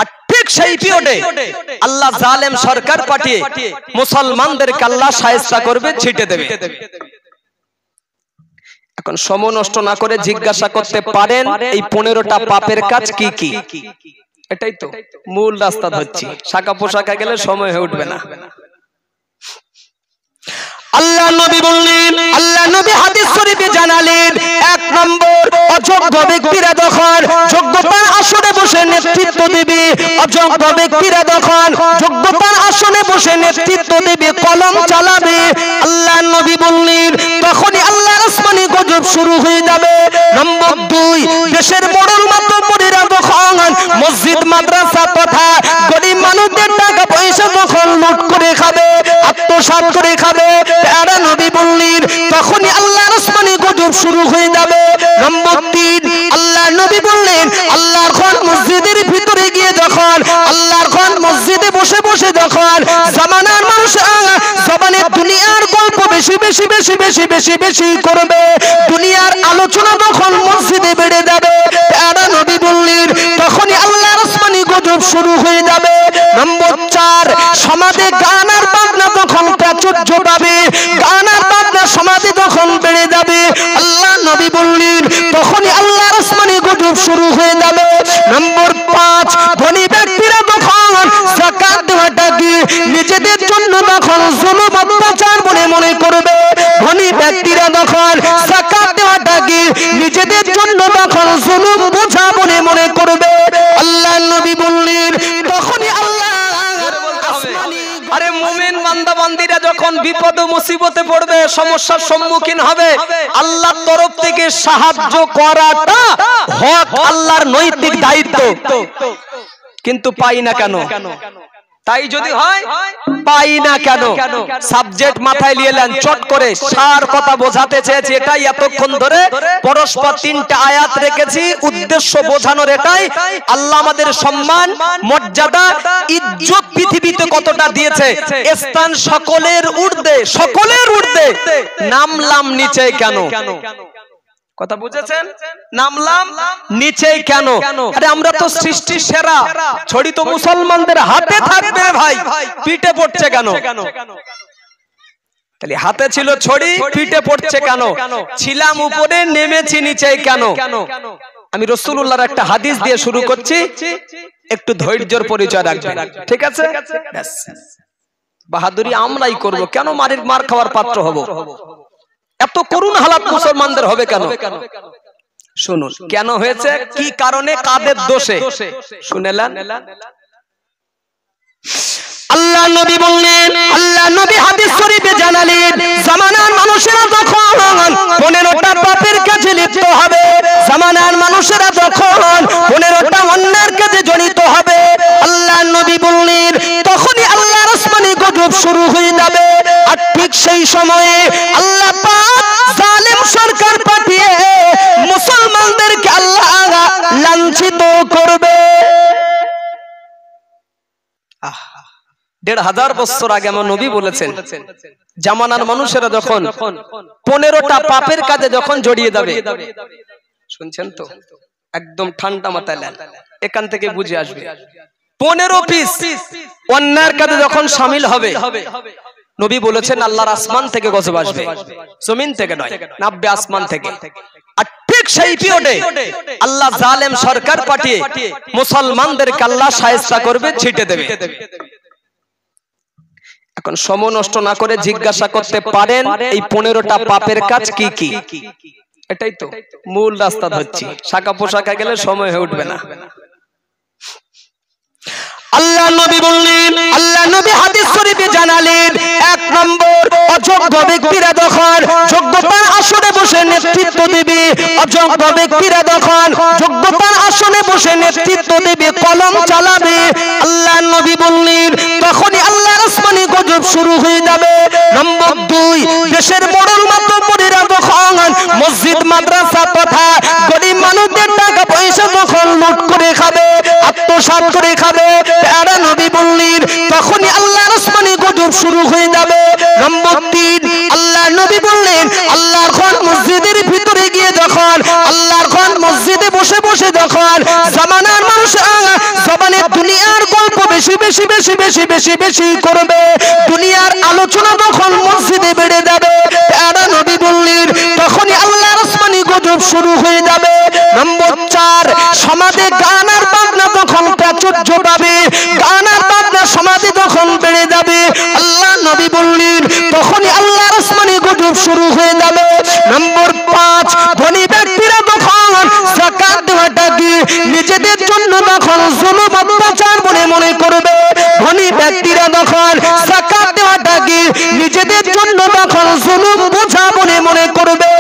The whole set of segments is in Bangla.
আর ঠিক সেই পিরিয়ডে আল্লাহ জালেম সরকার পাঠিয়ে মুসলমানদেরকে আল্লাহ শায়েস্তা করবে, ছিটে দেবে। এখন সময় নষ্ট না করে জিজ্ঞাসা করতে পারেন এই 15টা পাপের কাজ কি কি? এটাই তো মূল রাস্তা ধরছি, শাখা পোশাকা গেলে সময় হয়ে উঠবে না। আল্লাহ নবী বললেন, আল্লাহ নবী হাদিস শরীফে জানালেন, 1 নম্বর অযোগ্য ব্যক্তিরা যখন যোগ্যতার আসনে বসে নেতৃত্ব দেবে, অযোগ্য ব্যক্তিরা যখন যোগ্যতার আসনে বসে নেতৃত্ব দেবে, কলম চালাবে, আল্লাহ নবী বললেন তখনই আল্লাহর আসমানি গজব শুরু হয়ে যাবে। নম্বর 2, দেশের বড়র মাতব্বরেরা যখন মসজিদ মাদ্রাসা তথা গরিব মানুষদের টাকা পয়সা যখন লুট করে খাবে, আত্মসাৎ করে খাবে, তারা নবী বললেন তখনই আল্লাহর আসমানি গজব শুরু হয়ে যাবে। নম্বর 3, আল্লাহ নবী বললেন আল্লাহর ঘর মসজিদের ভিতরে গিয়ে যখন আল্লাহর ঘর মসজিদে বসে বসে যখন জামানার মানুষ জবানে দুনিয়ার গল্প বেশি বেশি বেশি বেশি বেশি বেশি করবে, দুনিয়ার আলোচনা যখন মসজিদে বেড়ে যাবে, তারা নবী বললেন তখনই আল্লাহর আসমানি গজব শুরু হয়ে যাবে। নম্বর 4, সমাজে গান আর বাজনা যখন প্রাচুর্য পাবে, গান আর বাজনা সমাজে যখন বেড়ে যাবে, আল্লাহ নবী বললেন তখনই আল্লাহর আসমানি গজব শুরু হয়ে যাবে। নম্বর 5, ধনী ব্যক্তিরা যখন যাকাত দেওয়াটাকে নিজেদের জন্য যখন জুলুম অত্যাচার বলে মনে করবে, ধনী ব্যক্তিরা যখন যাকাত দেওয়াটাকে নিজেদের জন্য যখন জুলুম বোঝা বলে মনে করবে, আল্লাহ নবী বললেন তখনই আল্লাহ। আরে মুমিন বান্দা বান্দীরা যখন বিপদ ও মুসিবতে পড়বে, সমস্যার সম্মুখীন হবে, আল্লাহর তরফ থেকে সাহায্য করাটা হক, আল্লাহর নৈতিক দায়িত্ব, কিন্তু পাই না কেন? তাই যদি হয় পাই না কেন? সাবজেক্ট মাথায় নিয়ে নেন, চট করে সার কথা বোঝাতে চেয়েছি এটাই। এতক্ষণ ধরে পরস্পর 3টা আয়াত রেখেছি, উদ্দেশ্য বোঝানোর এটাই। আল্লাহ আমাদের সম্মান, মর্যাদা, ইজ্জত পৃথিবীতে কতটা দিয়েছে, স্থান সকলের ঊর্ধ্বে, সকলের ঊর্ধ্বে, নামলাম নিচে কেন? কথা বুঝেছেন? নামলাম নিচেই কেন? আরে আমরা তো সৃষ্টির সেরা, ছড়ি তো মুসলমানদের হাতে থাকবে ভাই, পিঠে পড়ছে কেন? তাহলে হাতে ছিল ছড়ি, পিঠে পড়ছে কেন? ছিলাম উপরে, নেমেছি নিচেই কেন? আমি রাসূলুল্লাহর একটা হাদিস দিয়ে শুরু করছি, একটু ধৈর্যের পরিচয় রাখবেন, ঠিক আছে? বাহাদুরি আমরাই করব, কেন মার খাওয়ার পাত্র হব? এত করুণ হালাত মুসলমানদের হবে কেন? শুনুন কেন হয়েছে, কি কারণে, কাদের দোষে, শুনেলেন? আল্লাহ নবী বললেন, আল্লাহ নবী হাদিস শরীফে জানালেন, জামানার মানুষেরা যখন 15টা পাপের কাজে লিপ্ত হবে, জামানার মানুষেরা যখন 15টা অন্যায়ের কাজে জড়িত হবে, আল্লাহ নবী বললেন তখনই আল্লাহর আসমানি গজব শুরু হয়ে যাবে। আর ঠিক সেই সময়ে আল্লাহ পাক জালেম সরকার পাঠিয়ে মুসলমানদেরকে আল্লাহ লাঞ্ছিত করবে। 1500 বছর আগে আমার নবী বলেছেন, জামানার মানুষেরা যখন 15টা পাপের কাজে যখন জড়িয়ে যাবে, শুনছেন তো? একদম ঠান্ডা মাথায় নেন, এখান থেকে বুঝে আসবে। 15 পিস অন্যায়ের কাজে যখন শামিল হবে, নবী বলেছেন আল্লাহর আসমান থেকে গজব আসবে, জমিন থেকে নয়, নামবে আসমান থেকে। আর ঠিক সেই পিরিয়ডে আল্লাহ জালেম সরকার পাঠিয়ে মুসলমানদেরকে আল্লাহ শায়েস্তা করবে, ছিটে দেবে। এখন সময় নষ্ট না করে জিজ্ঞাসা করতে পারেন এই 15টা পাপের কাজ কি কি? এটাই তো মূল রাস্তা ধরছি, শাখা পোশাকা গেলে সময় হয়ে উঠবে না। আল্লাহ নবী বললেন, আল্লাহ নবী হাদিস শরীফে জানালেন, 1 নম্বর অযোগ্য ব্যক্তিরা যখন যোগ্যতার আসনে বসে নেতৃত্ব দেবে, অযোগ্য ব্যক্তিরা যখন যোগ্যতার আসনে বসে নেতৃত্ব দেবে, কলম চালাবে, আল্লাহ নবী বললেন তখনই আল্লাহর আসমানি গজব শুরু হয়ে যাবে। নম্বর 2, দেশের বড়র মাতব্বরেরা যখন মসজিদ মাদ্রাসা তথা গরিব মানুষদের টাকা পয়সা যখন লুট করে খাবে, আত্মসাৎ করে খাবে, তারা নবী বললেন তখনই আল্লাহর আসমানি গজব শুরু হয়ে যাবে। নম্বর 3, আল্লাহ নবী বললেন আল্লাহর ঘর মসজিদের ভিতরে গিয়ে যখন আল্লাহর ঘর মসজিদে বসে বসে যখন জামানার মানুষ বেশি বেশি বেশি বেশি বেশি করবে, দুনিয়ার আলোচনা যখন মসজিদে বেড়ে যাবে, প্যারা নবী বললেন তখনই আল্লাহর আসমানি গজব শুরু হয়ে যাবে। নম্বর 4, সমাজে গান আর বাজনা যখন প্রাচুর্য পাবে, গান আর বাজনা সমাজে যখন বেড়ে যাবে, আল্লাহ নবী বললেন তখনই আল্লাহর আসমানি গজব শুরু হয়ে যাবে। নম্বর 5, ধনী ব্যক্তিরা যখন যাকাত দেওয়াটাকে নিজেদের জন্য তখন জুলুম অত্যাচার বলে মনে করবে, ধনী ব্যক্তিরা তখন যাকাত দেওয়াটাকে নিজেদের জন্য তখন জুলুম বোঝা বলে মনে করবে,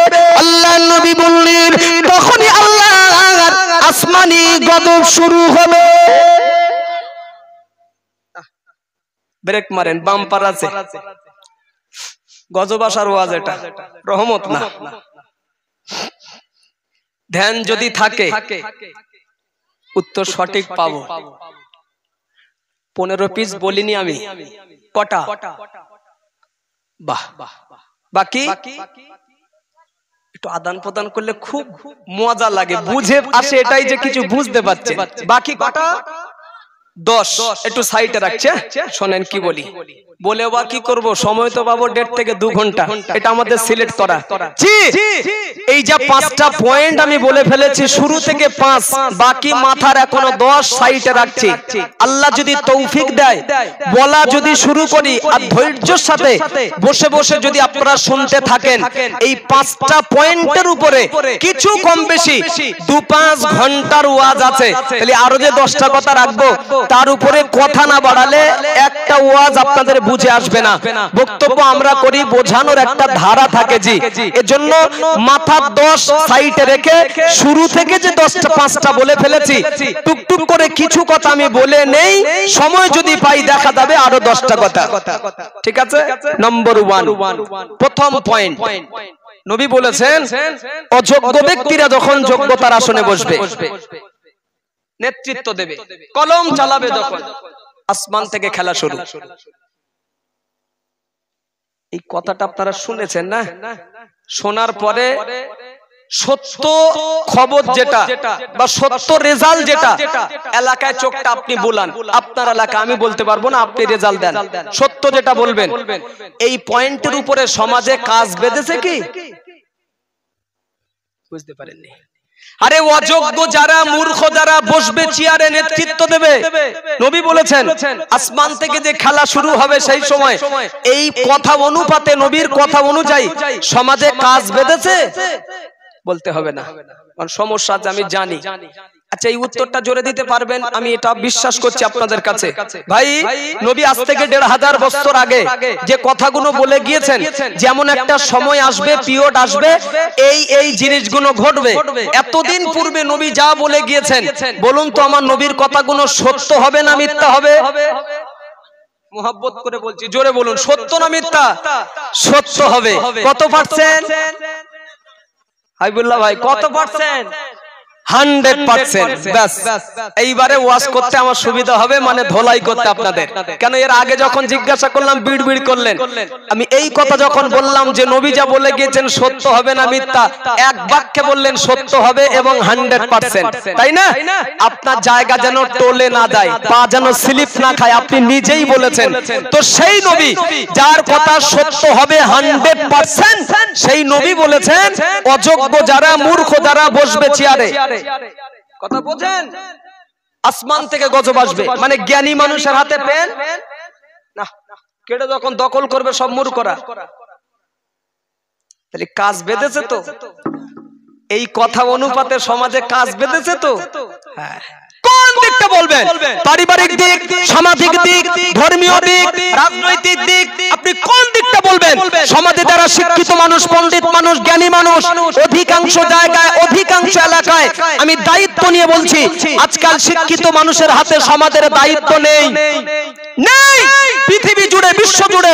আল্লাহ নবী বললেন তখনই আল্লাহর আসমানি গজব শুরু হবে। ব্রেক মারেন, বাম্পার আছে, গজব আসার ওয়াজ, এটা রহমত না। ধ্যান যদি থাকে উত্তর সঠিক পাবো। 15 পিস বলিনি আমি, কটা? বাহ, বাকি একটু আদান প্রদান করলে খুব মজা লাগে, বুঝে আসে এটাই যে কিছু বুঝতে পারছে। বাকি কটা? 10। একটু সাইডে রাখছে, শোনেন কি বলি, বলে বা কি করব, সময় তো পাবো 1.5 থেকে 2 ঘন্টা, এটা আমাদের সিলেক্ট করা। এই যে 5টা পয়েন্ট আমি বলে ফেলেছি, শুরু থেকে 5, বাকি মাথার এখনো 10 সাইডে রাখছি। আল্লাহ যদি তৌফিক দেয়, বলা যদি শুরু করি আর ধৈর্যের সাথে বসে বসে যদি আপনারা শুনতে থাকেন, এই 5টা পয়েন্টের উপরে কিছু কম বেশি 2-5 ঘন্টার ওয়াজ আছে। তাহলে আরো যে 10টা কথা রাখবো, তার উপরে কথা না বাড়ালে একটা ওয়াজ আপনাদের বুঝে আসবে না। বক্তব্য আমরা করি, বোঝানোর একটা ধারা থাকে জি, এজন্য মাথা 10 সাইডে রেখে শুরু থেকে যে 5টা বলে ফেলেছি, টুকটুক করে কিছু কথা আমি বলে নেই, সময় যদি পাই দেখা যাবে আরো 10টা কথা। ঠিক আছে? নম্বর 1, প্রথম পয়েন্ট, নবী বলেছেন অযোগ্য ব্যক্তিরা যখন যোগ্যতার আসনে বসবে, নেতৃত্ব দেবে, কলম চালাবে, যখন আসমান থেকে খেলা শুরু। এই কথাটা আপনারা শুনেছেন না? শোনার পরে সত্য খবর যেটা বা সত্য রেজাল্ট যেটা, এলাকায় চোখটা আপনি বুলান, আপনার এলাকা আমি বলতে পারবো না, আপনি রেজাল্ট দেন, সত্য যেটা বলবেন। এই পয়েন্টের উপরে সমাজে কাজ বেঁধেছে কি? বুঝতে পারেননি? আরে অযোগ্য যারা, মূর্খ যারা বসবে চেয়ারে, নেতৃত্ব দেবে, নবী বলেছেন আসমান থেকে যে খেলা শুরু হবে সেই সময় এই কথা অনুপাতে, নবীর কথা অনুযায়ী সমাজে কাজ বেঁধেছে? বলতে হবে না, কারণ সমস্যা আছে আমি জানি। আচ্ছা, এই উত্তরটা জোরে দিতে পারবেন? আমি এটা বিশ্বাস করছি আপনাদের কাছে। ভাই, নবী আজ থেকে 1500 বছর আগে যে কথাগুলো বলে গিয়েছেন, যেমন একটা সময় আসবে, পিরিয়ড আসবে, এই জিনিসগুলো ঘটবে, এতদিন পূর্বে নবী যা বলে গিয়েছেন, বলুন তো আমার নবীর কথাগুলো সত্য হবে না মিথ্যা হবে? মোহাব্বত করে বলছি, জোরে বলুন, সত্য না মিথ্যা? সত্য হবে। কত পার্সেন্ট? হাবিবুল্লাহ ভাই, কত পার্সেন্ট? 100%। ব্যাস, এইবারে ওয়াজ করতে আমার সুবিধা হবে, মানে ধোলাই করতে আপনাদের। কেন এর আগে যখন জিজ্ঞাসা করলাম বিড় বিড় করলেন। আমি এই কথা যখন বললাম যে নবী যা বলে গিয়েছেন সত্য হবে না মিথ্যা, এক বাক্যে বললেন সত্য হবে এবং 100%, তাই না? আপনার জায়গা যেন টলে না যায়, পা যেন স্লিপ না খায়, আপনি নিজেই বলেছেন। তো সেই নবী যার কথা সত্য হবে 100%, সেই নবী বলেছেন অযোগ্য যারা, মূর্খ যারা বসবে চেয়ারে, কথা বোঝেন, আসমান থেকে গজব আসবে, মানে জ্ঞানী মানুষের হাতে পেন না, কেটে যখন দখল করবে সব মূর্খরা। তাহলে কাজ বেঁধেছে তো, এই কথা অনুপাতে সমাজে কাজ বেঁধেছে তো। হ্যাঁ, কোন দিকটা বলবেন? পারিবারিক দিক, সামাজিক দিক, ধর্মীয় দিক, রাজনৈতিক দিক, আপনি কোন দিকটা বলবেন? সমাজে যারা শিক্ষিত মানুষ, পণ্ডিত মানুষ, জ্ঞানী মানুষ, অধিকাংশ জায়গায়, অধিকাংশ এলাকায়, আমি দায়িত্ব নিয়ে বলছি, আজকাল শিক্ষিত মানুষের হাতে সমাজের দায়িত্ব নেই। পৃথিবী জুড়ে, বিশ্ব জুড়ে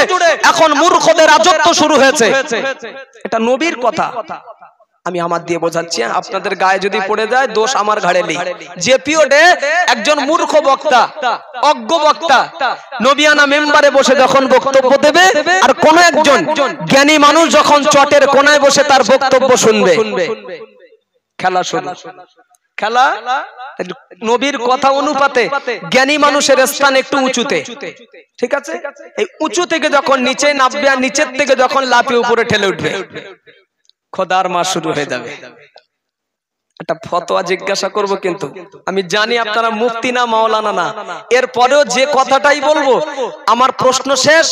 এখন মূর্খদের রাজত্ব শুরু হয়েছে। এটা নবীর কথা, আমি আমার দিয়ে বোঝাচ্ছি, আপনাদের গায়ে যদি পড়ে যায় দোষ আমার ঘাড়ে নেই। যে পিরিয়ডে একজন মূর্খ বক্তা, অজ্ঞ বক্তা নবিয়ানা মেম্বারে বসে যখন বক্তব্য দেবে, আর কোন একজন জ্ঞানী মানুষ যখন চটের কোনায় বসে তার বক্তব্য শুনবে, খেলা শুরু। খেলা নবীর কথা অনুপাতে জ্ঞানী মানুষের স্থান একটু উঁচুতে, ঠিক আছে? এই উঁচু থেকে যখন নিচে নামবে আর নিচের থেকে যখন লাফিয়ে উপরে ঠেলে উঠবে, খোদার মাস শুরু হয়ে যাবে। একটা ফতোয়া জিজ্ঞাসা করব, কিন্তু আমি জানি আপনারা মুফতি না মাওলানা না, এরপরেও যে কথাটাই বলবো আমার প্রশ্ন শেষ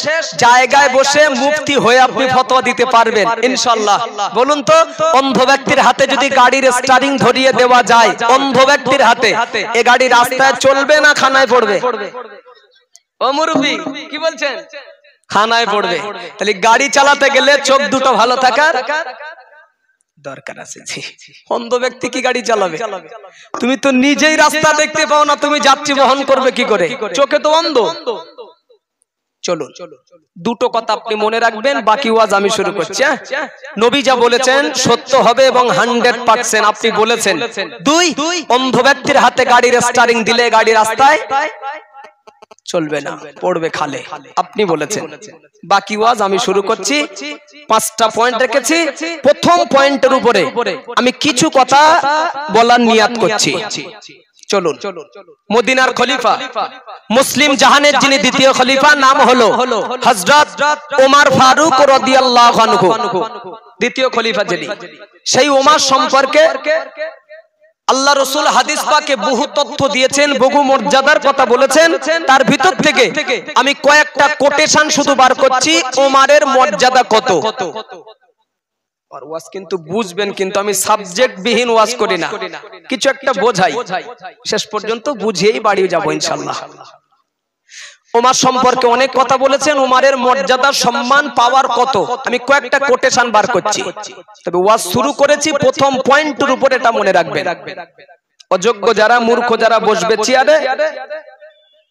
জায়গায় বসে মুফতি হয়ে আপনি ফতোয়া দিতে পারবেন ইনশাআল্লাহ। বলুন তো, অন্ধ ব্যক্তির হাতে যদি গাড়ির স্টারিং ধরিয়ে দেওয়া যায়, অন্ধ ব্যক্তির হাতে, এ গাড়ি রাস্তায় চলবে না খানায় পড়বে? ও মুরব্বি কি বলছেন? খানায় পড়বে। তাহলে গাড়ি চালাতে গেলে চোখ দুটো ভালো থাকার দরকার আছে। অন্ধ ব্যক্তি কি গাড়ি চালাবে? তুমি তো নিজেই রাস্তা দেখতে পাও না, তুমি যাত্রী বহন করবে কি করে? চোখে তো অন্ধ। চলুন, দুটো কথা আপনি মনে রাখবেন, বাকি ওয়াজ আমি শুরু করছি। নবী যা বলেছেন সত্য হবে এবং 100% আপনি বলেছেন। দুই, অন্ধ ব্যক্তির হাতে গাড়ির স্টারিং দিলে গাড়ি রাস্তায় চলবে না, পড়বে খালে, আপনি বলেছেন। বাকি ওয়াজ আমি শুরু করছি। 5টা পয়েন্ট রেখেছি। প্রথম পয়েন্টের উপরে আমি কিছু কথা বলার নিয়াত করছি। চলুন, মদিনার খলিফা, মুসলিম জাহানের যিনি দ্বিতীয় খলিফা, নাম হলো হযরত ওমর ফারুক রাদিয়াল্লাহু আনহু, দ্বিতীয় খলিফা যিনি, সেই ওমর সম্পর্কে আল্লাহ রাসূল হাদিস পাকে বহু তথ্য দিয়েছেন, বহু মর্যাদার কথা বলেছেন। তার ভিতর থেকে আমি কয়েকটা কোটেশন শুধু বার করছি, ওমরের মর্যাদা কত। আর ওয়াজ কিন্তু বুঝবেন, কিন্তু আমি সাবজেক্ট বিহীন ওয়াজ করি না, কিছু একটা বোঝাই, শেষ পর্যন্ত বুঝিয়েই বাড়ি যাব ইনশাআল্লাহ। ওমর সম্পর্কে অনেক কথা বলেছেন, ওমরের মর্যাদা সম্মান পাওয়ার কত, আমি কয়েকটা কোটেশন বার করছি। তবে ওয়াজ শুরু করেছি প্রথম পয়েন্টের উপর, এটা মনে রাখবেন। অযোগ্য যারা, মূর্খ যারা বসবে চেয়ারে,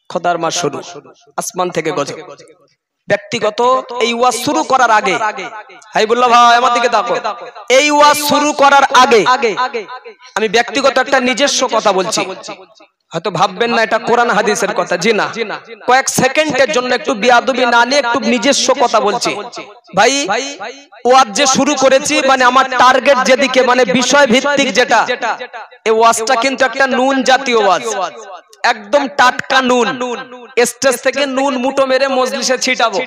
খোদার মাস শুরু, আসমান থেকে গজব। ব্যক্তিগত এই ওয়াজ শুরু করার আগে, হাইবুল্লাহ ভাই আমার দিকে তাকাও, এই ওয়াজ শুরু করার আগে আমি ব্যক্তিগত একটা নিজস্ব কথা বলছি। হয়তো ভাববেন না এটা কোরআন হাদিসের কথা, জি না, কয়েক সেকেন্ডের জন্য একটু বিয়াদবি না নিয়ে একটু নিজস্ব কথা বলছি। ভাই ওয়াজ যে শুরু করেছি, মানে আমার টার্গেট যেদিকে, মানে বিষয় ভিত্তিক যেটা, এই ওয়াজটা কিন্তু একটা নুন জাতীয় ওয়াজ, একদম টাটকা নুন। স্টেজ থেকে নুন মুটো মেরে মজলিসে ছিটাবো,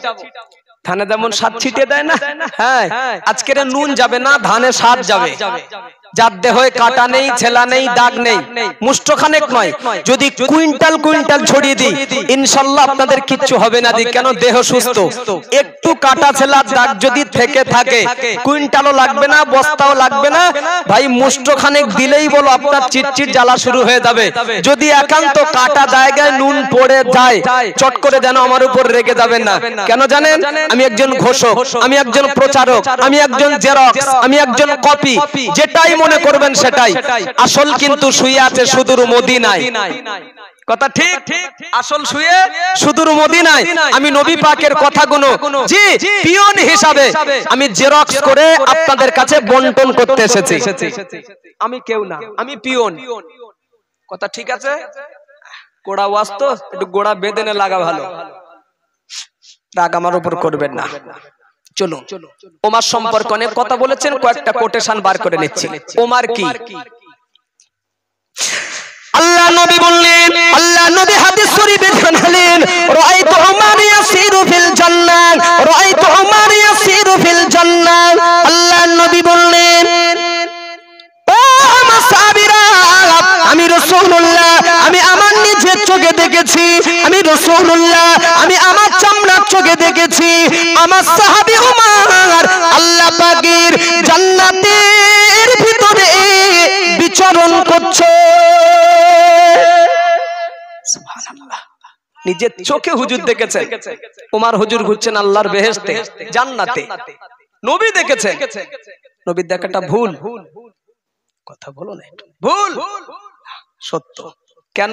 ধানে যেমন স্বাদ ছিটিয়ে দেয় না, হ্যাঁ, আজকের নুন যাবে না, ধানে স্বাদ যাবে। যার দেহে কাটা নেই, ছেলা নেই, দাগ নেই, মুষ্টখানেক নয়, যদি কুইন্টাল কুইন্টাল ছড়িয়ে দিই ইনশাআল্লাহ আপনাদের কিচ্ছু হবে না। কেন? দেহ সুস্থ। একটু কাটা ছেলা দাগ যদি থেকে থাকে, কুইন্টালও লাগবে না, বস্তাও লাগবে না, ভাই মুষ্টখানেক দিলেই বলো আপনার চিটচিট জ্বালা শুরু হয়ে যাবে। যদি একান্ত কাটা জায়গায় নুন পড়ে যায়, চট করে যেন আমার উপর রেগে যাবেন না। কেন জানেন? আমি একজন ঘোষক, আমি একজন প্রচারক, আমি একজন জেরক্স, আমি একজন কপি, যেটাই মনে করবেন সেটাই। আসল কিন্তু শুয়ে আছে সুদূর মদিনায়, কথা ঠিক, আসল শুয়ে সুদূর মদিনায়। আমি নবী পাকের কথাগুলো জি পিয়ন হিসাবে আমি জেরক্স করে আপনাদের কাছে বন্টন করতে এসেছি। আমি কেউ না, আমি পিয়ন, কথা ঠিক আছে? গোড়া ওয়াজ তো একটু গোড়া বেঁধে লাগা ভালো, রাগ আমার উপর করবেন না। চলুন, ওমর সম্পর্কে অনেক কথা বলেছেন, কয়েকটা কোটেশন বার করে নিচ্ছি। ওমর কি? আল্লাহ নবী বললেন, আল্লাহ নবী হাদিস শরীফে জানালেন, রাআইতু উমর ইয়াসিরু ফিল জান্নাহ, রাআইতু উমর ইয়াসিরু ফিল জান্নাহ। আল্লাহ নবী বললেন, ও আমার সাহাবীরা, আমি রাসূলুল্লাহ, আমি আমার নিজের চোখে দেখেছি, আমি রাসূলুল্লাহ, আমি আমার চামড়ার চোখে দেখেছি, আমার সাহাবী উমর আল্লাহ পাকের জান্নাতের ভিতরে বিচরণ করছে। সুবহানাল্লাহ, নিজের চোখে হুজুর দেখেছেন। উমর হুজুর ঘুরছেন আল্লাহর বেহেশতে, জান্নাতে। নবী দেখেছেন, নবীর দেখাটা ভুল, কথা বলো না, ভুল সত্য। কেন?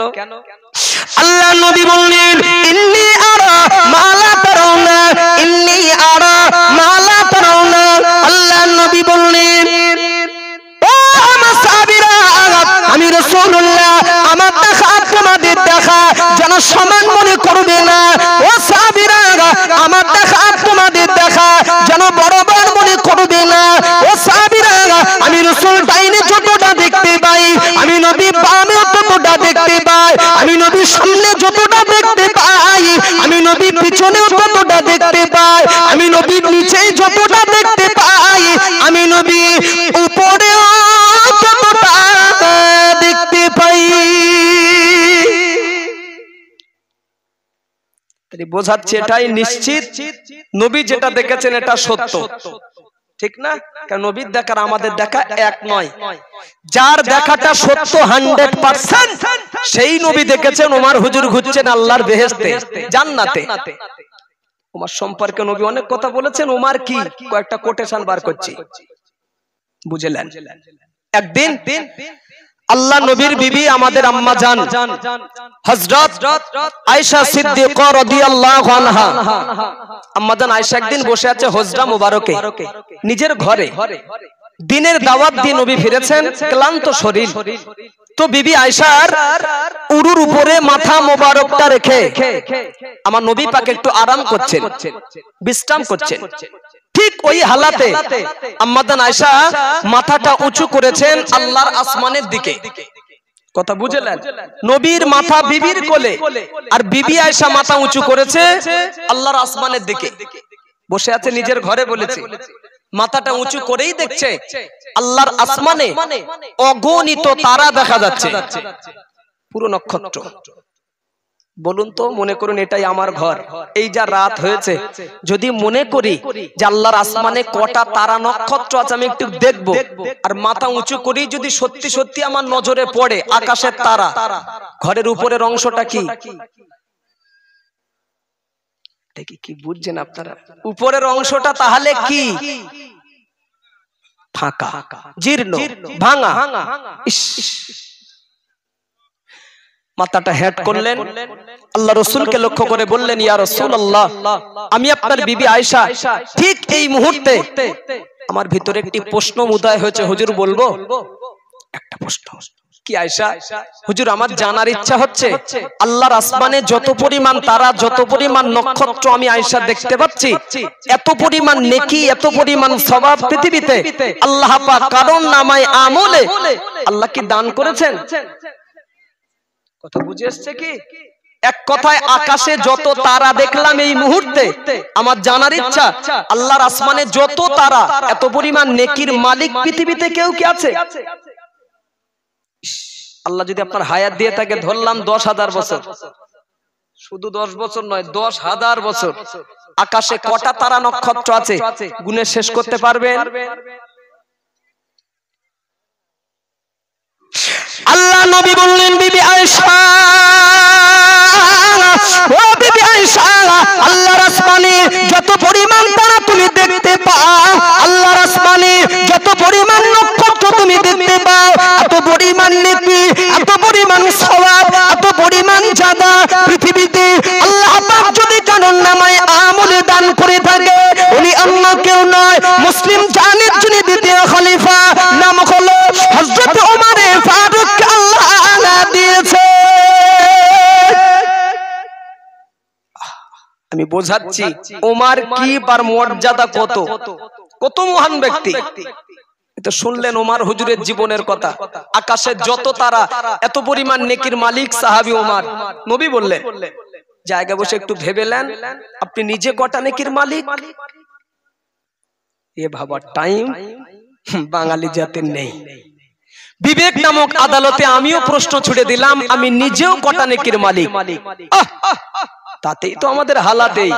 আল্লাহ নবী বললেন, ইন্নী আরা মা লা তারাউনা, ইন্নী আরা মা লা তারাউনা। আল্লাহ নবী বললেন, ও আমার সাহাবীরা, আমি রাসূলুল্লাহ, আমার দেখা তোমাদের দেখা যেন সমান মনে করবে না। ও সাহাবীরা, আমার দেখা তোমাদের দেখা যেন বরাবর মনে করবে না। ও সাহাবীরা, আমি রাসূল ডাইনে যতটা দেখতে পাই, আমি নবী দেখতে পাই, আমি নবীর সামনে যতটা দেখতে পাই, আমি নবীর পিছনেও ততটা দেখতে পাই, আমি নবীর নিচে যতটা দেখতে পাই, আমি নবী উপরেও ততটা দেখতে পাই। বোঝাচ্ছে এটাই নিশ্চিত নবী যেটা দেখেছেন এটা সত্য, ঠিক না? কারণ নবীর দেখা আমাদের দেখা এক নয়। যার দেখাটা সত্য 100% সেই নবী দেখেছেন ওমর হুজুর ঘুরছেন আল্লাহর বেহেশতে, জান্নাতে। ওমর সম্পর্কে নবী অনেক কথা বলেছেন। ওমর কি কয়েকটা কোটেশন বার করছি, বুঝলেন? একদিন আল্লাহ নবীর বিবি আমাদের আম্মা জান হযরত আয়েশা সিদ্দিকা রাদিয়াল্লাহু আনহা, আম্মা জান আয়েশা একদিন বসে আছে হুজরা মুবারকে নিজের ঘরে, দিনের দাওয়াত দিয়ে নবী ফিরেছেন, ক্লান্ত শরীর। তো বিবি আয়েশার উরুর উপরে মাথা মোবারকটা রেখে আমার নবী পাক একটু আরাম করছেন, বিশ্রাম করছেন। ঠিক ওই হালাতে আম্মা জান আয়েশা মাথাটা উঁচু করেছেন আল্লাহর আসমানের দিকে। কথা বুঝলেন? নবীর মাথা বিবির কোলে, আর বিবি আয়েশা মাথা উঁচু করেছে আল্লাহর আসমানের দিকে। বসে আছে নিজের ঘরে, বলেছে মাথাটা উঁচু করেই দেখছে আল্লাহর আসমানে অগণিত তারা দেখা যাচ্ছে, পুরো নক্ষত্র। বলুন তো, মনে করুন এটাই আমার ঘর, এই যা রাত হয়েছে, যদি মনে করি যে আল্লাহর আসমানে কটা তারা নক্ষত্র আছে আমি একটু দেখব, আর মাথা উঁচু করি যদি সত্যি সত্যি আমার নজরে পড়ে আকাশের তারা, ঘরের উপরের অংশটা কি দেখি, কি বুঝছেন আপনারা? উপরের অংশটা তাহলে কি? ফাঁকা, জীর্ণ, ভাঙা। মাথাটা হেড করলেন, আল্লাহ রাসূলকে লক্ষ্য করে বললেন, ইয়া রাসূলুল্লাহ, আমি আপনার বিবি আয়েশা, ঠিক এই মুহূর্তে আমার ভিতরে একটি প্রশ্ন উদয় হয়েছে, হুজুর বলবো? একটা প্রশ্ন। কি আয়েশা? হুজুর আমার জানার ইচ্ছা হচ্ছে আল্লাহর আসমানে যত পরিমাণ তারা, যত পরিমাণ নক্ষত্র আমি আয়েশা দেখতে পাচ্ছি, এত পরিমাণ নেকি, এত পরিমাণ সওয়াব পৃথিবীতে আল্লাহ পাক কারণ নামায় আমলে আল্লাহ কি দান করেছেন? কথা বুঝে এসছে কি? এক কথায় আকাশে যত তারা দেখলাম এই মুহূর্তে, আমার জানার ইচ্ছা আল্লাহর আসমানে যত তারা, এত পরিমাণ নেকির মালিক পৃথিবীতে কেউ কি আছে? আল্লাহ যদি আপনার হায়াত দিয়ে থাকে, ধরলাম 10,000 বছর, শুধু 10 বছর নয়, 10,000 বছর, আকাশে কটা তারা নক্ষত্র আছে গুণে শেষ করতে পারবেন? আল্লাহ নবী বললেন, বিবি আয়েশা, ও বিবি আয়েশা, আল্লাহর আসমানে যত পরিমাণ তারা তুমি দেখতে পাও, আল্লাহর আসমানে যত পরিমাণ নক্ষত্র তুমি দেখতে পাও, এত পরিমাণ নেকি, এত পরিমাণ সওয়াব, এত পরিমাণ জাদা পৃথিবীতে আল্লাহ পাক যদি জানার নামায় আমলে দান করে থাকে, উনি অন্য কেউ নয়, মুসলিম জানের যিনি দ্বিতীয় খলিফা, নাম হলো হযরত ওমর ফারুক, আল্লাহ দিয়েছে। আমি বোঝাচ্ছি ওমর কি বার মর্যাদা, কত কত মহান ব্যক্তি। এটা শুনলেন ওমর হুজুরের জীবনের কথা, আকাশের যত তারা, এত পরিমাণ নেকির মালিক সাহাবী ওমর। নবী বললেন, জায়গা বসে একটু ভেবেলেন আপনি নিজে কটা নেকির মালিক? এ ভাবার টাইম বাঙালি জাতির নেই। বিবেক নামক আদালতে আমিও প্রশ্ন ছুড়ে দিলাম, আমি নিজেও কটা নেকির মালিক? তাতেই তো আমাদের হালাতেই,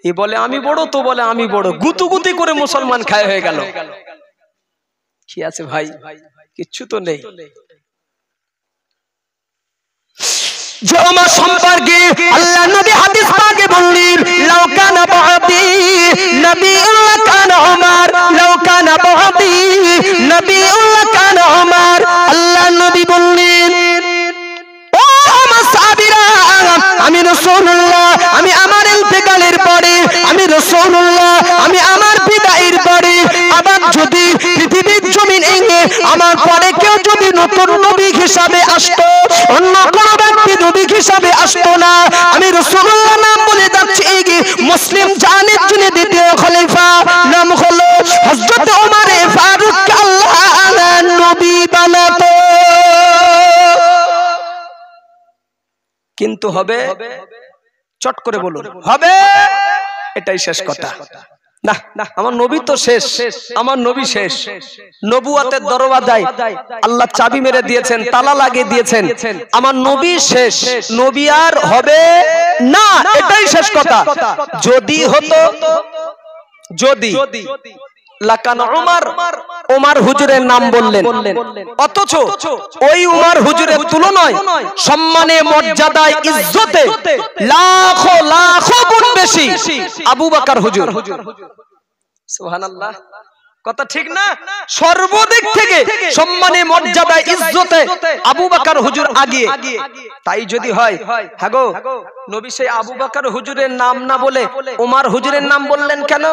এ বলে আমি বড়, তো বলে আমি বড়, গুতুগুতি করে মুসলমান খায় হয়ে গেল। কি আছে ভাই? কিচ্ছু তো নেই। যে ওমর সম্পর্কে আল্লাহ নবী হাদিস পাকে বললেন, লাউ কানা বাদি নবিউল্লাহ কানা ওমর, লাউ কানা বাদি নবিউল্লাহ কানা ওমর। আল্লাহ নবী বললেন, ও আমার সাহাবীরা, আমি রাসূলুল্লাহ, আমি আমার ইন্তেকালের পরে, আমি রাসূলুল্লাহ, আমি আমার বিদায়ের পরে, আবার যদি পৃথিবীর জমিন এনে আমার পরে কেউ যদি নতুন নবী হিসাবে আসতো, অন্য কোন ব্যক্তি নবী হিসাবে আসতো না, আমি রাসূলুল্লাহ নাম বলে যাচ্ছি, মুসলিম জানের যিনি দ্বিতীয় খলিফা, নাম হলো হযরত ওমর ফারুক, আল্লাহ নবী বানাতো। কিন্তু হবে, চট করে বলুন, হবে, এটাই শেষ কথা। না, আমার নবী তো শেষ, আমার নবী শেষ। নবুয়তের দরওয়াজায় আল্লাহ চাবি মেরে দিয়েছেন, তালা লাগিয়ে দিয়েছেন। আমার নবী শেষ, নবী আর হবে না, এটাই শেষ কথা। যদি হতো, যদি লাকান উমর, উমর হুজুরের নাম বললেন, অথচ ওই উমর হুজুরের তুলনায় সম্মানে, মর্যাদায়, ইজ্জতে লাখো লাখো গুণ বেশি আবু বকর হুজুর। সুবহানাল্লাহ, কথা ঠিক না? সর্বদিক থেকে সম্মানে, মর্যাদায়, ইজ্জতে আবু বকর হুজুর আগে। তাই যদি হয়, হ্যাঁ গো, নবী সেই আবু বকর হুজুরের নাম না বলে উমর হুজুরের নাম বললেন কেন?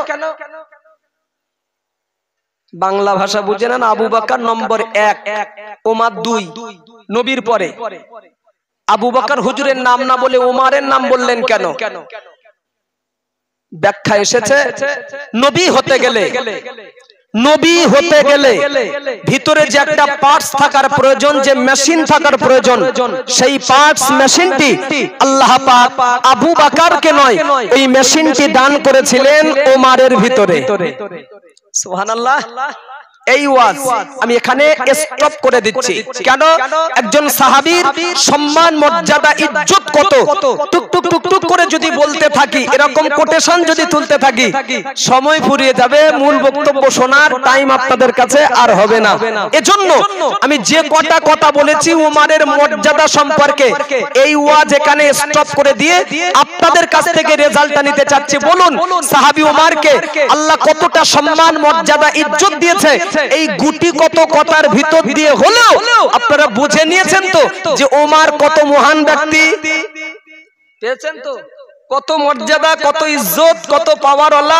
বাংলা ভাষা বুঝে না? আবু বকর নম্বর 1, ওমর 2, নবীর পরে। আবু বকর হুজুরের নাম না বলে ওমরের নাম বললেন কেন? ব্যাখ্যা এসেছে, নবী হতে গেলে, নবী হতে গেলে ভিতরে যে একটা পার্টস থাকার প্রয়োজন, যে মেশিন থাকার প্রয়োজন, সেই পার্টস মেশিনটি আল্লাহ পাক আবু বকরকে নয়, এই মেশিনটি দান করেছিলেন ওমরের ভিতরে। সুবহানাল্লাহ। এই ওয়াজ আমি এখানে স্টপ করে দিচ্ছি। কেন? একজন সাহাবীর সম্মান, মর্যাদা, ইজ্জত কত টুক টুক টুক টুক করে যদি বলতে থাকি, এরকম কোটেশন যদি তুলতে থাকি, সময় ফুরিয়ে যাবে, মূল বক্তব্য শোনার টাইম আপনাদের কাছে আর হবে না। এজন্য আমি যে কটা কথা বলেছি উমরের মর্যাদা সম্পর্কে, এই ওয়াজ এখানে স্টপ করে দিয়ে আপনাদের কাছ থেকে রেজাল্টটা নিতে চাচ্ছি। বলুন, সাহাবী উমরকে আল্লাহ কতটা সম্মান, মর্যাদা, ইজ্জত দিয়েছে, এই গুটি কত কথার ভিতর দিয়ে হলো আপনারা বুঝে নিয়েছেন তো যে ওমর কত মহান ব্যক্তি পেয়েছেন, তো কত মর্যাদা, কত ইজ্জত, কত পাওয়ার ওয়ালা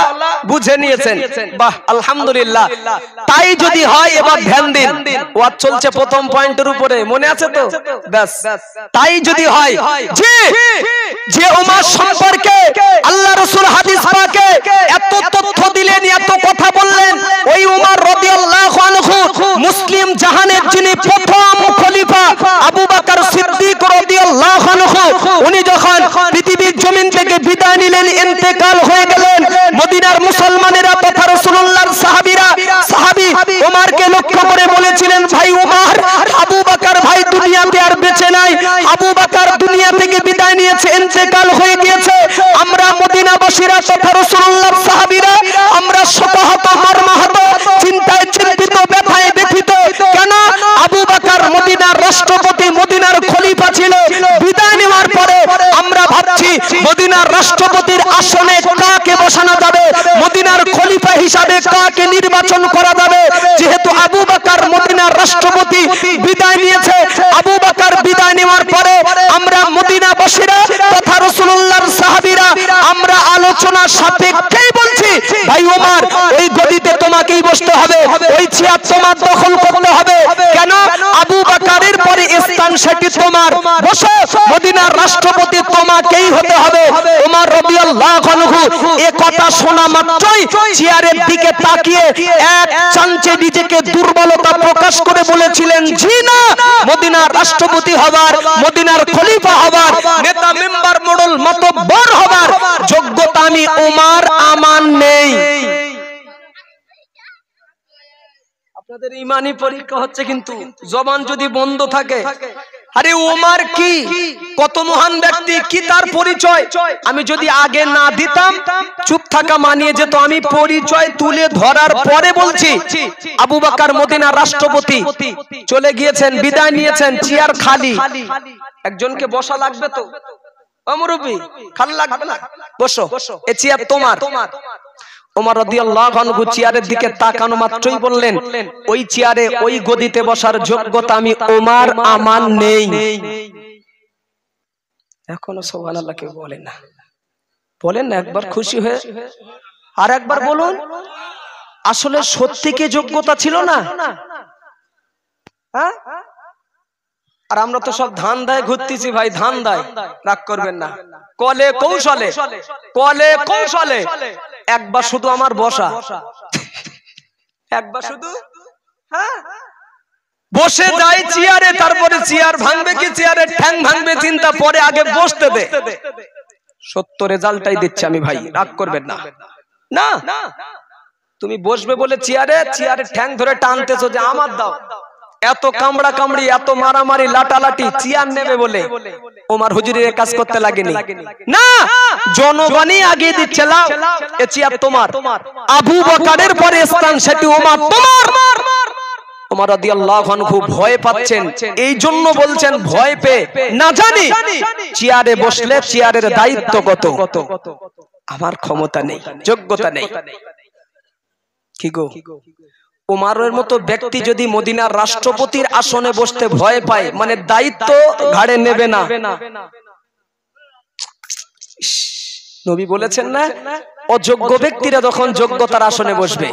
বুঝে নিয়েছেন। বাহ, আলহামদুলিল্লাহ। তাই যদি হয়, এবার ধ্যান দিন, ওয়াজ চলছে প্রথম পয়েন্টের উপরে, মনে আছে তো? ব্যাস, তাই যদি হয় যে ওমর সম্পর্কে আল্লাহ রাসূল হাদিস পাকে এত তথ্য দিলেন, এত কথা বললেন, ওই ওমর রাদিয়াল্লাহু আনহু মুসলিম জাহানের যিনি প্রথম খলিফা আবু বকর সিদ্দিক রাদিয়াল্লাহু আনহু, উনি যখন পৃথিবীর জমিন থেকে বিদায় নিলেন, ইন্তেকাল হয়ে গেলেন, মদিনার মুসলমানেরা তথা রাসূলুল্লাহর সাহাবীরা, সাহাবী ওমরকে লক্ষ্য করে বলেছিলেন, ভাই ওমর, আবু বকর ভাই দুনিয়াতে আর বেঁচে নাই, আবু বকর দুনিয়া থেকে বিদায় নিয়েছে, ইন্তেকাল হয়ে গিয়েছে। আমরা মদিনাবাসীরা তথা রাসূলুল্লাহর সাহাবীরা আমরা শোকাহত, মর্মাহত, চিন্তায় চিন্তিত, ব্যথায় ব্যথিত। কেন? আবু বকর মদিনার রাষ্ট্রপতি, মদিনার খলিফা ছিল। বিদায় নেওয়ার পরে আমরা ভাবছি মদিনার রাষ্ট্রপতির আসনে কাকে বসানো যাবে, মদিনার খলিফা হিসাবে কাকে নির্বাচন করা যাবে। যেহেতু আবু বকর মদিনার রাষ্ট্রপতি বিদায় নিয়েছে, আবু বকর বিদায় নেওয়ার পরে আমরা মদিনাবাসীরা তথা রাসূলুল্লাহর সাহাবীরা আমরা আলোচনা সাপেক্ষেই বলছি, ভাই ওমর, ওই গদিতে তোমাকেই বসতে হবে, ওই চেয়ার তোমার দখল করতে হবে। কেন? আবু বকরের পরে স্থান সেটি তোমার, বসো, মদিনার রাষ্ট্রপতি তোমাকেই হতে হবে। ওমর রাদিয়াল্লাহু আনহু এই কথা শোনা মাত্রই চেয়ারের দিকে তাকিয়ে এক চান্সে নিজেকে দুর্বলতা প্রকাশ করে বলেছিলেন, জি না, মদিনার রাষ্ট্রপতি হবার, মদিনার খলিফা হবার, নেতা মেম্বার মোড়ল মাতব্বর হবার যোগ্যতা আমি ওমর আমার নেই। আপনাদের ইমানি পরীক্ষা হচ্ছে, কিন্তু জবান যদি বন্ধ থাকে, আরে ওমর কি, কত মহান ব্যক্তি, কি তার পরিচয় আমি যদি আগে না দিতাম, চুপ থাকা মানিয়ে যেত। আমি পরিচয় তুলে ধরার পরে বলছি, আবু বকর মদিনার রাষ্ট্রপতি চলে গিয়েছেন, বিদায় নিয়েছেন, চেয়ার খালি, একজনকে বসা লাগবে তো, মুরব্বি খালি লাগবে না, বসো, এ চেয়ার তোমার। ওমর রাদিয়াল্লাহু আনহু চেয়ারের দিকে তাকানো মাত্রই বললেন, ওই চেয়ারে, ওই গদিতে বসার যোগ্যতা আমি ওমর আমার নেই। এখনো সুবহানাল্লাহ কেউ বলেন না, বলেন না একবার খুশি হয়ে, আর একবার বলুন, আসলে সত্যি কি যোগ্যতা ছিল না? হ্যাঁ, আর আমরা তো সব ধান দায় ঘুরতেছি ভাই, ধান দায়, রাগ করবেন না, কলে কৌশলে, কলে কৌশলে একবার শুধু আমার বসা, একবার শুধু, হ্যাঁ, বসে যায় চেয়ারে, তারপরে চেয়ার ভাঙবে কি চেয়ারের ঠ্যাং ভাঙবে চিন্তা, পরে আগে বসতে দে। সত্য রেজাল্টটাই দিচ্ছে আমি ভাই, রাগ করবেন না। না তুমি বসবে বলে চেয়ারে, চেয়ারের ঠ্যাং ধরে টানতেছো যে আমার দাও, এত কামড়া কামড়ি, এত মারামারি, লাটালাটি, চেয়ার নেবে বলে ওমর হুজুরের কাজ করতে লাগেনি। না, জনগণই আগে দিচ্ছে, লাও এ চেয়ার তোমার। আবু বকরের পরে স্থান সেটি ওমর তোমার। ওমর রাদিয়াল্লাহু আনহু ভয় পাচ্ছেন, এই জন্য বলছেন ভয় পেয়ে না জানি চেয়ারে বসলে চেয়ারের দায়িত্ব কত, আমার ক্ষমতা নেই, যোগ্যতা নেই। কি গো, ওমরের মতো ব্যক্তি যদি মদিনার রাষ্ট্রপতির আসনে বসতে ভয় পায়, মানে দায়িত্ব ঘাড়ে নেবে না। নবী বলেছেন না, অযোগ্য ব্যক্তিরা যখন যোগ্যতার আসনে বসবে,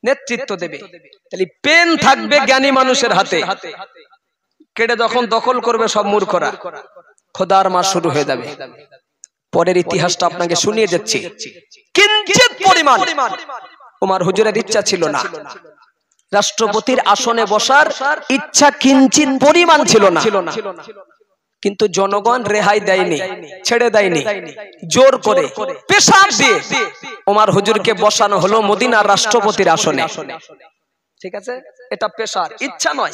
নেতৃত্ব দেবে, তাহলে পেন থাকবে জ্ঞানী মানুষের হাতে, কেটে যখন দখল করবে সব মূর্খরা, খোদার মাস শুরু হয়ে যাবে। পরের ইতিহাসটা আপনাকে শুনিয়ে যাচ্ছি। কিঞ্চিত পরিমাণ ওমর হুজুরের ইচ্ছা ছিল না, রাষ্ট্রপতির আসনে বসার ইচ্ছা কিঞ্চিত পরিমাণ ছিল না, কিন্তু জনগণ রেহাই দেয়নি, ছেড়ে দেয়নি, জোর করে পেশাব দিয়ে ওমর হুজুরকে বসানো হলো মদিনার রাষ্ট্রপতির আসনে। ঠিক আছে, এটা পেশার, ইচ্ছা নয়,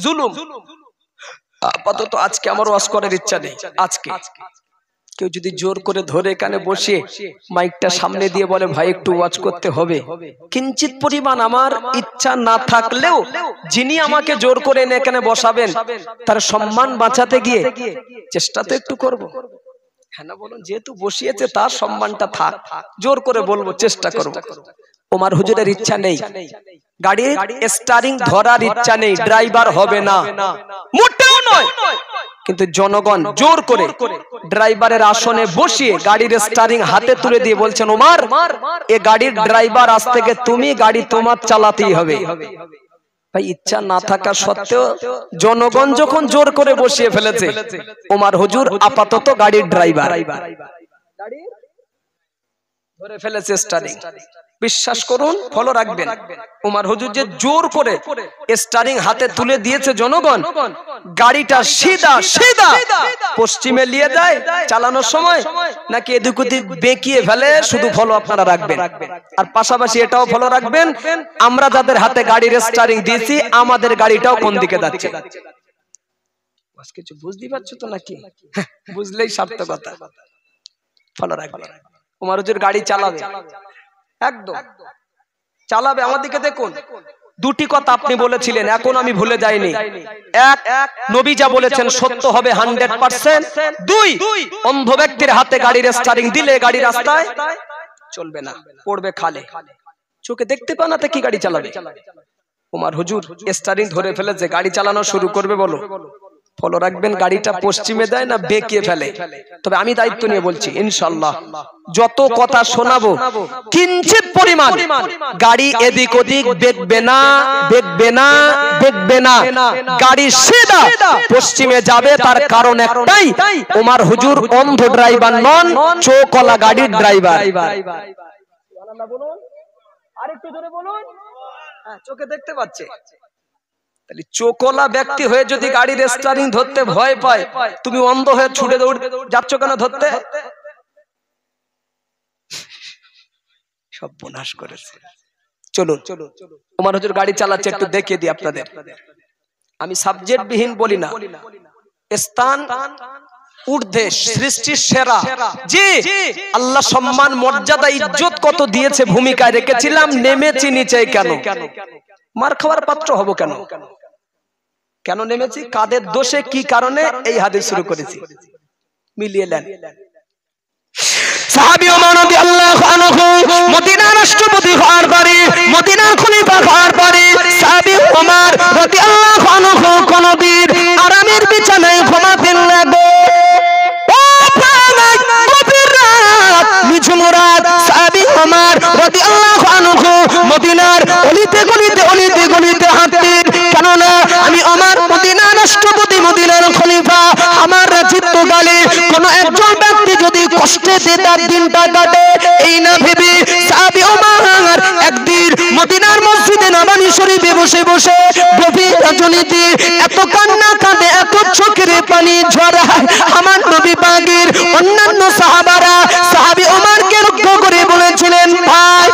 জুলুম। আপাতত আজকে আমার ওয়াজ করার ইচ্ছা নেই। আজকে কেউ যদি জোর করে ধরে এখানে বসে মাইকটা সামনে দিয়ে বলে ভাই একটু ওয়াজ করতে হবে, কিঞ্চিত পরিমাণ আমার ইচ্ছা না থাকলেও যিনি আমাকে জোর করে এনে এখানে বসাবেন তার সম্মান বাঁচাতে গিয়ে চেষ্টা তো একটু করব। হ্যাঁ না বলুন, যেহেতু বসিয়েছে তার সম্মানটা থাক, জোর করে বলবো, চেষ্টা করব। ওমর হুজুরের ইচ্ছা নেই, গাড়ির স্টিয়ারিং ধরার ইচ্ছা নেই, ড্রাইভার হবে না, মোটেও নয়, কিন্তু জনগণ জোর করে ড্রাইভারের আসনে বসিয়ে গাড়ির স্টিয়ারিং হাতে তুলে দিয়ে বলছেন ওমর এ গাড়ির ড্রাইভার, আজ থেকে তুমি, গাড়ি তোমার চালাতেই হবে। ভাই ইচ্ছা না থাকা সত্ত্বেও জনগণ যখন জোর করে বসিয়ে ফেলেছে, ওমর হুজুর আপাতত গাড়ির ড্রাইভার, ধরে ফেলেছে স্টিয়ারিং। বিশ্বাস করুন, ফলো রাখবেন, ওমর হুজুর যে জোর করে স্টিয়ারিং হাতে তুলে দিয়েছে, জনগণ গাড়িটা সিধা সিধা পশ্চিমে নিয়ে যায় চালানোর সময়, নাকি এদিক ওদিক বেঁকিয়ে ফেলে, শুধু ফলো আপনারা রাখবেন। আর পাশাপাশি এটাও ফলো রাখবেন, আমরা যাদের হাতে গাড়ির স্টিয়ারিং দিয়েছি আমাদের গাড়িটাও কোন দিকে যাচ্ছে। কিছু বুঝতে পারছো তো নাকি? বুঝলেই সার্থকতা। ফলো রাখবেন। ওমর হুজুর গাড়ি চালাবে, একদম চালাবে, আমার দিকে দেখুন। দুটি কথা আপনি বলেছিলেন, এখন আমি ভুলে যাইনি। এক, নবী যা বলেছেন সত্য হবে 100%। দুই, অন্ধ ব্যক্তির হাতে গাড়ির স্টিয়ারিং দিলে গাড়ি রাস্তায় চলবে না, পড়বে খালে, চোখে দেখতে পায় না, তা কি গাড়ি চালাবে? ওমর হুজুর স্টিয়ারিং ধরে ফেলেছে, গাড়ি চালানো শুরু করবে, বলো ফলো রাখবেন, গাড়িটা পশ্চিমে দেয় না বেঁকিয়ে ফেলে। তবে আমি দায়িত্ব নিয়ে বলছি, ইনশাআল্লাহ যত কথা শোনাবো কিঞ্চিত পরিমাণ গাড়ি এদিক ওদিক বেঁকবে না, বেঁকবে না, বেঁকবে না, গাড়ি সিধা পশ্চিমে যাবে। তার কারণ একটাই, ওমর হুজুর অন্ধ ড্রাইভার নন, চোখওয়ালা গাড়ির ড্রাইভার। সুবহানাল্লাহ বলুন, আরেকটু জোরে বলুন। হ্যাঁ, চোখে দেখতে পাচ্ছে। তাহলে চোখওয়ালা ব্যক্তি হয়ে যদি গাড়ির স্টিয়ারিং ধরতে ভয় পায়, তুমি অন্ধ হয়ে ছুটে দৌড় যাচ্ছ কেন ধরতে? সব বিনাশ করেছে। চলুন, ওমর হুজুর গাড়ি চালাচ্ছে, একটু দেখিয়ে দিই আপনাদের। আমি সাবজেক্ট বিহীন বলি না, স্থান ঊর্ধ্বে, সৃষ্টির সেরা। জি, আল্লাহ সম্মান মর্যাদা ইজ্জত কত দিয়েছে, ভূমিকায় রেখেছিলাম, নেমেছি নিচে কেন? মার খাওয়ার পাত্র হব কেন? কেন নেমেছি? কাদের দোষে, কি কারণে? এই হাদিস শুরু করেছি, মিলিয়ে নেন। সাহাবী ওমর রাদিয়াল্লাহু আনহু মদিনার রাষ্ট্রপতি হওয়ার পরে, মদিনার খলিফা হওয়ার পরে, সাহাবী ওমর রাদিয়াল্লাহু আনহু কোনদিন আরামের বিছানায় ঘুমাতেন না গো। সাহাবী ওমর রাদিয়াল্লাহু আনহু মদিনার অলিতে গলিতে, অলিতে গলিতে হাঁটতেন। কেননা আমি ওমর মদিনার রাষ্ট্রপতি, মদিনার খলিফা, আমার রাজত্বকালে কোন একজন ব্যক্তি যদি কষ্টে তার দিনটা কাটে, এই না ভেবে সাহাবী ওমর একদিন মদিনার মসজিদে নববী শরীফে বসে বসে গভীর রজনীতে এত কান্না কাঁদে, এত চোখের পানি ঝরায়। আমার নবী পাকের অন্যান্য সাহাবারা সাহাবী ওমরকে লক্ষ্য করে বলেছিলেন, ভাই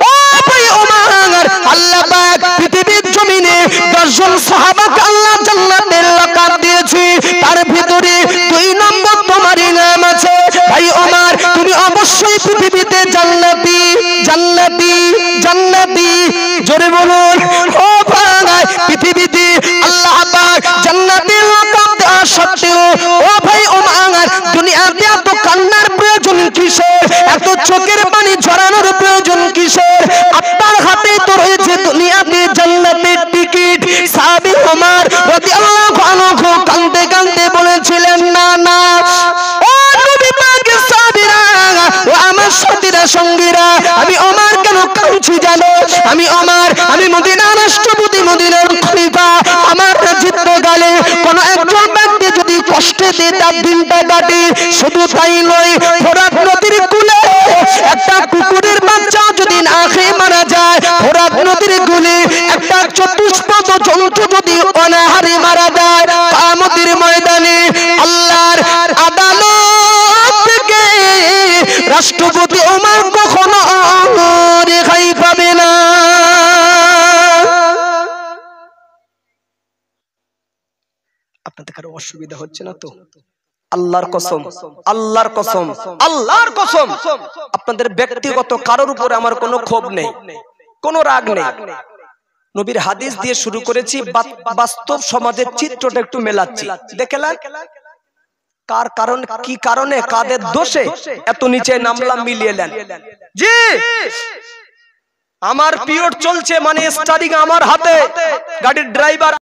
ও ভাই ওমর, আল্লাহ পাক পৃথিবীর জমিনে 10 জন সাহাবাকে আল্লাহ জান্নাতের লাকাব দিয়েছে, তার ভিতরে 2 নম্বর তোমারই নাম আছে। ভাই ওমর, তুমি অবশ্যই পৃথিবীতে জান্নাতি জান্নাতি জান্নাতি। জোরে বলুন। ও ভাই, পৃথিবীতে আল্লাহ পাক জান্নাতের লাকাব দেওয়া সত্ত্বেও ও ভাই ওমর, দুনিয়াতে এত কান্নার প্রয়োজন কিসের, এত চোখের পানি ঝরানোর প্রয়োজন কিসের? আপনার হাতে তো রয়েছে দুনিয়াতে জান্নাতের টিকিট। সাহাবী ওমর রাদিয়াল্লাহু আনহু কাঁদতে কাঁদতে বলেছিলেন, না না ও নবী পাকের সাহাবীরা, ও আমার সাথীরা সঙ্গীরা, আমি ওমর কেন কাঁদছি জানো? আমি ওমর, আমি মদিনার রাষ্ট্রপতি, মদিনার খলিফা। আমার নেতৃত্বকালে কোন একজন ব্যক্তি যদি কষ্টে দিয়ে তার দিনটা কাটে, শুধু তাই নয়, ফোরাত নদীর কূলে একটা কুকুরের বাচ্চা যদি না খেয়ে মারা যায়, ফোরাত নদীর কূলে একটা চতুষ্পদ জন্তু যদি অনাহারে মারা যায়, কিয়ামতের ময়দানে আল্লাহর আদালত থেকে রাষ্ট্রপতি ওমর কখনো রেহাই পাবে না। আপনাদের কারো অসুবিধা হচ্ছে না তো? আল্লাহর কসম, আল্লাহর কসম, আল্লাহর কসম, আপনাদের ব্যক্তিগত কারোর উপরে আমার কোনো ক্ষোভ নেই, কোনো রাগ নেই। নবীর হাদিস দিয়ে শুরু করেছি, বাস্তব সমাজের চিত্রটা একটু মেলাচ্ছি। দেখলেন কার কারণ, কি কারণে, কাদের দোষে এত নিচে নামলাম, মিলিয়ে নেন। জি, আমার পিরিয়ড চলছে, মানে স্টারিং আমার হাতে, গাড়ির ড্রাইভার